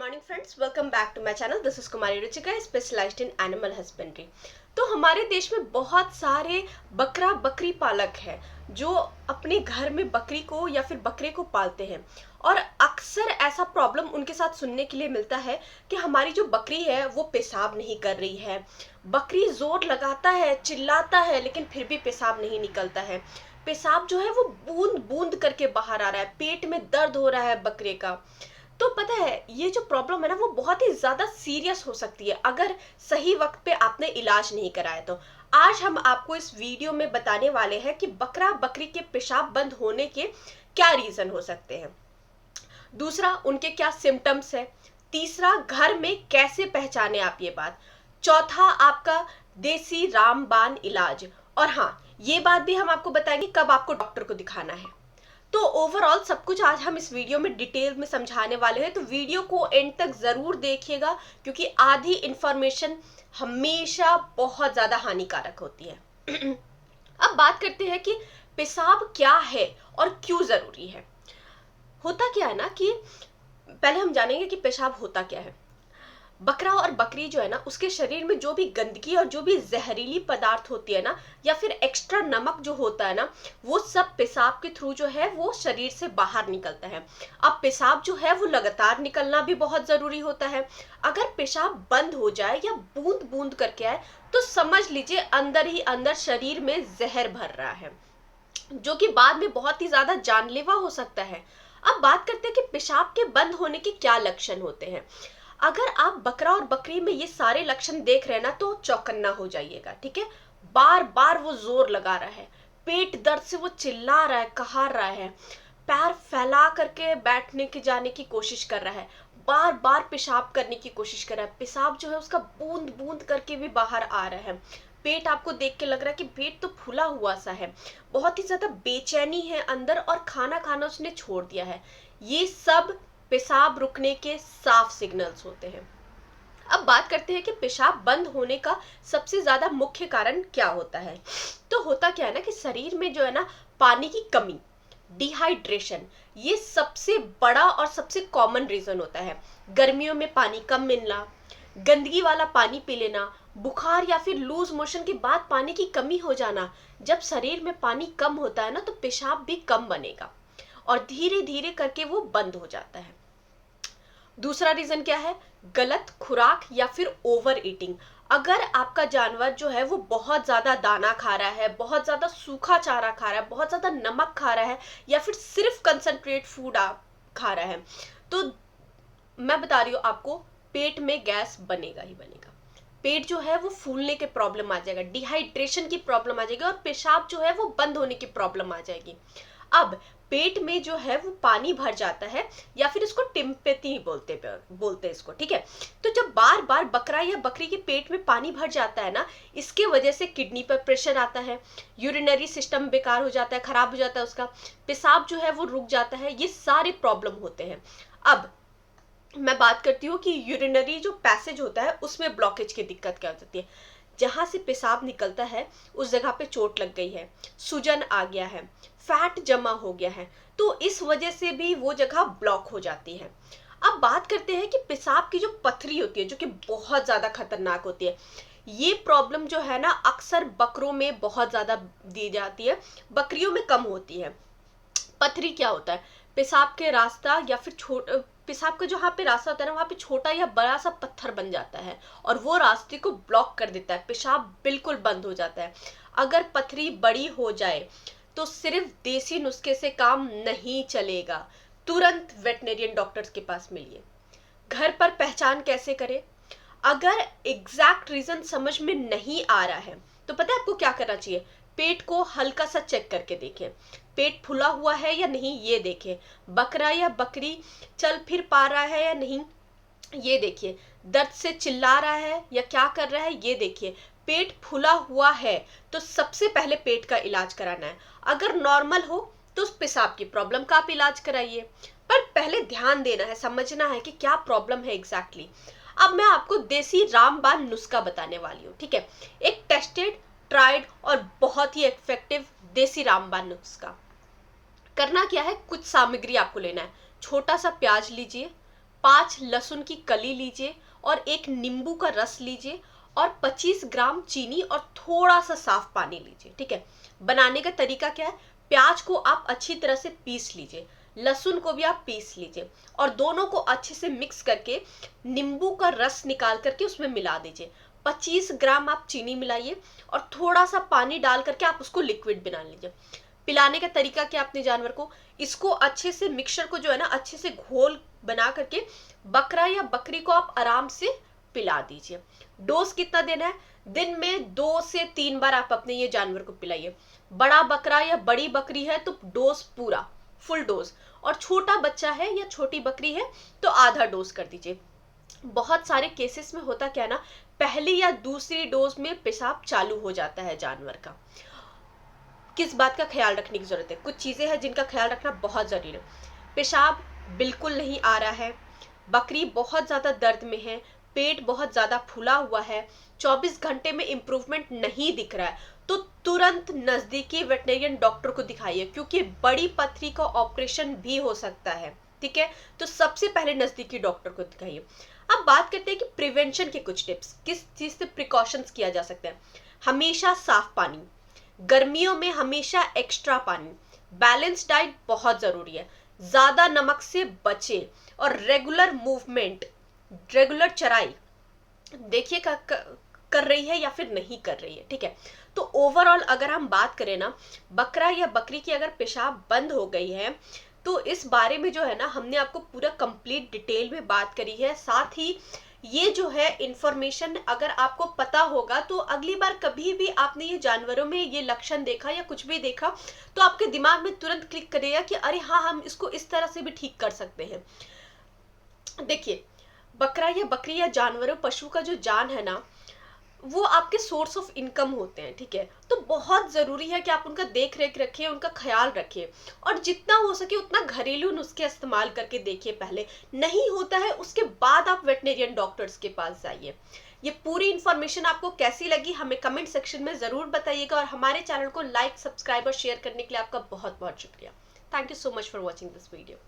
Morning friends, welcome back to my channel. This is Kumari Ruchika, specialised in animal husbandry. तो हमारे देश में बहुत सारे बकरा बकरी पालक हैं जो अपने घर में बकरी को या फिर बकरे को पालते हैं। और अक्सर ऐसा प्रॉब्लम उनके साथ सुनने के लिए मिलता है कि हमारी जो बकरी है वो पेशाब नहीं कर रही है। बकरी जोर लगाता है, चिल्लाता है, लेकिन फिर भी पेशाब नहीं निकलता है। पेशाब जो है वो बूंद बूंद करके बाहर आ रहा है, पेट में दर्द हो रहा है बकरे का। तो पता है ये जो प्रॉब्लम है ना वो बहुत ही ज्यादा सीरियस हो सकती है अगर सही वक्त पे आपने इलाज नहीं कराया तो। आज हम आपको इस वीडियो में बताने वाले हैं कि बकरा बकरी के पेशाब बंद होने के क्या रीजन हो सकते हैं, दूसरा उनके क्या सिम्टम्स है, तीसरा घर में कैसे पहचाने आप ये बात, चौथा आपका देसी रामबाण इलाज, और हाँ ये बात भी हम आपको बताएंगे कब आपको डॉक्टर को दिखाना है। तो ओवरऑल सब कुछ आज हम इस वीडियो में डिटेल में समझाने वाले हैं, तो वीडियो को एंड तक जरूर देखिएगा क्योंकि आधी इंफॉर्मेशन हमेशा बहुत ज्यादा हानिकारक होती है। अब बात करते हैं कि पेशाब क्या है और क्यों जरूरी है। होता क्या है ना कि पहले हम जानेंगे कि पेशाब होता क्या है। बकरा और बकरी जो है ना उसके शरीर में जो भी गंदगी और जो भी जहरीली पदार्थ होती है ना या फिर एक्स्ट्रा नमक जो होता है ना वो सब पेशाब के थ्रू जो है वो शरीर से बाहर निकलता है। अब पेशाब जो है वो लगातार निकलना भी बहुत जरूरी होता है। अगर पेशाब बंद हो जाए या बूंद बूंद करके आए तो समझ लीजिए अंदर ही अंदर शरीर में जहर भर रहा है जो कि बाद में बहुत ही ज्यादा जानलेवा हो सकता है। अब बात करते हैं कि पेशाब के बंद होने के क्या लक्षण होते हैं। अगर आप बकरा और बकरी में ये सारे लक्षण देख रहे हैं ना तो चौकन्ना हो जाइएगा, ठीक है। बार बार वो जोर लगा रहा है, पेट दर्द से वो चिल्ला रहा है, कहा रहा है, पैर फैला करके बैठने की जाने की कोशिश कर रहा है, बार बार पेशाब करने की कोशिश कर रहा है, पेशाब जो है उसका बूंद बूंद करके भी बाहर आ रहा है, पेट आपको देख के लग रहा है कि पेट तो फूला हुआ सा है, बहुत ही ज्यादा बेचैनी है अंदर और खाना खाना उसने छोड़ दिया है। ये सब पेशाब रुकने के साफ सिग्नल्स होते हैं। अब बात करते हैं कि पेशाब बंद होने का सबसे ज्यादा मुख्य कारण क्या होता है। तो होता क्या है ना कि शरीर में जो है ना पानी की कमी, डिहाइड्रेशन, ये सबसे बड़ा और सबसे कॉमन रीजन होता है। गर्मियों में पानी कम मिलना, गंदगी वाला पानी पी लेना, बुखार या फिर लूज मोशन के बाद पानी की कमी हो जाना। जब शरीर में पानी कम होता है ना तो पेशाब भी कम बनेगा और धीरे धीरे करके वो बंद हो जाता है। दूसरा रीजन क्या है, गलत खुराक या फिर ओवर ईटिंग। अगर आपका जानवर जो है वो बहुत ज्यादा दाना खा रहा है, बहुत ज्यादा सूखा चारा खा रहा है, बहुत ज्यादा नमक खा रहा है या फिर सिर्फ कंसंट्रेट फूड खा रहा है तो मैं बता रही हूँ आपको पेट में गैस बनेगा ही बनेगा। पेट जो है वो फूलने के प्रॉब्लम आ जाएगा, डिहाइड्रेशन की प्रॉब्लम आ जाएगी और पेशाब जो है वो बंद होने की प्रॉब्लम आ जाएगी। अब पेट में जो है वो पानी भर जाता है या फिर इसको टिम्पेथी बोलते इसको, ठीक है। तो जब बार बार बकरा या बकरी के पेट में पानी भर जाता है ना, इसके वजह से किडनी पर प्रेशर आता है, यूरिनरी सिस्टम बेकार हो जाता है, खराब हो जाता है उसका, पेशाब जो है वो रुक जाता है, ये सारे प्रॉब्लम होते हैं। अब मैं बात करती हूँ कि यूरिनरी जो पैसेज होता है उसमें ब्लॉकेज की दिक्कत क्या हो जाती है। जहां से पेशाब निकलता है उस जगह पे चोट लग गई है, सूजन आ गया है, फैट जमा हो गया है, तो इस वजह से भी वो जगह ब्लॉक हो जाती है। अब बात करते हैं कि पेशाब की जो पथरी होती है जो कि बहुत ज्यादा खतरनाक होती है, ये प्रॉब्लम जो है ना अक्सर बकरों में बहुत ज्यादा दी जाती है, बकरियों में कम होती है। पथरी क्या होता है, पेशाब के रास्ता या फिर पेशाब का जहाँ पे रास्ता होता है ना वहाँ पे छोटा या बड़ा सा पत्थर बन जाता है और वो रास्ते को ब्लॉक कर देता है, पेशाब बिल्कुल बंद हो जाता है। अगर पथरी बड़ी हो जाए तो सिर्फ देसी नुस्खे से काम नहीं चलेगा, तुरंत वेटनेरियन डॉक्टर्स के पास मिलिए। घर पर पहचान कैसे करें, अगर एग्जैक्ट रीजन समझ में नहीं आ रहा है तो पता है आपको क्या करना चाहिए, पेट को हल्का सा चेक करके देखें, पेट फूला हुआ है या नहीं ये देखें, बकरा या बकरी चल फिर पा रहा है या नहीं ये देखिए, दर्द से चिल्ला रहा है या क्या कर रहा है ये देखिए। पेट फूला हुआ है तो सबसे पहले पेट का इलाज कराना है। अगर नॉर्मल हो तो उस पेशाब की प्रॉब्लम का आप इलाज कराइए, पर पहले ध्यान देना है, समझना है कि क्या प्रॉब्लम है एग्जैक्टली। अब मैं आपको देसी रामबाण नुस्खा बताने वाली हूँ, ठीक है। एक टेस्टेड, ट्राइड और बहुत ही इफेक्टिव देसी रामबाण नुस्खा। करना क्या है, कुछ सामग्री आपको लेना है, छोटा सा प्याज लीजिए, 5 लहसुन की कली लीजिए और एक नींबू का रस लीजिए और 25 ग्राम चीनी और थोड़ा सा साफ पानी लीजिए। ठीक है, बनाने का तरीका क्या है, प्याज को आप अच्छी तरह से पीस लीजिए, लहसुन को भी आप पीस लीजिए और दोनों को अच्छे से मिक्स करके नींबू का रस निकाल करके उसमें मिला दीजिए। 25 ग्राम आप चीनी मिलाइए और थोड़ा सा पानी डाल करके आप उसको लिक्विड बना लीजिए। पिलाने का तरीका क्या, अपने जानवर को इसको अच्छे से मिक्सचर को जो है ना अच्छे से घोल बना करके बकरा या बकरी को आप आराम से पिला दीजिए। डोज कितना देना है, दिन में 2 से 3 बार आप अपने ये जानवर को पिलाइए। बड़ा बकरा या बड़ी बकरी है तो डोज पूरा फुल डोज, और छोटा बच्चा है या छोटी बकरी है तो आधा डोज कर दीजिए। बहुत सारे केसेस में होता क्या है ना, पहली या दूसरी डोज में पेशाब चालू हो जाता है जानवर का। किस बात का ख्याल रखने की जरूरत है, कुछ चीजें हैं जिनका ख्याल रखना बहुत जरूरी है। पेशाब बिल्कुल नहीं आ रहा है, बकरी बहुत ज्यादा दर्द में है, पेट बहुत ज्यादा फूला हुआ है, 24 घंटे में इंप्रूवमेंट नहीं दिख रहा है, तो तुरंत नजदीकी वेटनेरियन डॉक्टर को दिखाइए, क्योंकि बड़ी पथरी का ऑपरेशन भी हो सकता है। ठीक है, तो सबसे पहले नजदीकी डॉक्टर को दिखाइए। अब बात करते हैं कि प्रिवेंशन के कुछ टिप्स, किस चीज से प्रिकॉशंस किया जा सकता है। हमेशा साफ पानी, गर्मियों में हमेशा एक्स्ट्रा पानी, बैलेंस डाइट बहुत जरूरी है, ज्यादा नमक से बचे और रेगुलर मूवमेंट, रेगुलर चराई देखिए कर रही है या फिर नहीं कर रही है। ठीक है, तो ओवरऑल अगर हम बात करें ना, बकरा या बकरी की अगर पेशाब बंद हो गई है तो इस बारे में जो है ना हमने आपको पूरा कंप्लीट डिटेल में बात करी है। साथ ही ये जो है इंफॉर्मेशन अगर आपको पता होगा तो अगली बार कभी भी आपने ये जानवरों में ये लक्षण देखा या कुछ भी देखा तो आपके दिमाग में तुरंत क्लिक करेगा कि अरे हाँ, हम इसको इस तरह से भी ठीक कर सकते हैं। देखिए, बकरा या बकरी या जानवरों पशु का जो जान है ना, वो आपके सोर्स ऑफ इनकम होते हैं। ठीक है, तो बहुत जरूरी है कि आप उनका देख रेख रखिए, उनका ख्याल रखिए और जितना हो सके उतना घरेलू नुस्खे इस्तेमाल करके देखिए। पहले नहीं होता है उसके बाद आप वेटनेरियन डॉक्टर्स के पास जाइए। ये पूरी इंफॉर्मेशन आपको कैसी लगी हमें कमेंट सेक्शन में जरूर बताइएगा और हमारे चैनल को लाइक, सब्सक्राइब और शेयर करने के लिए आपका बहुत बहुत शुक्रिया। Thank you so much for watching this video.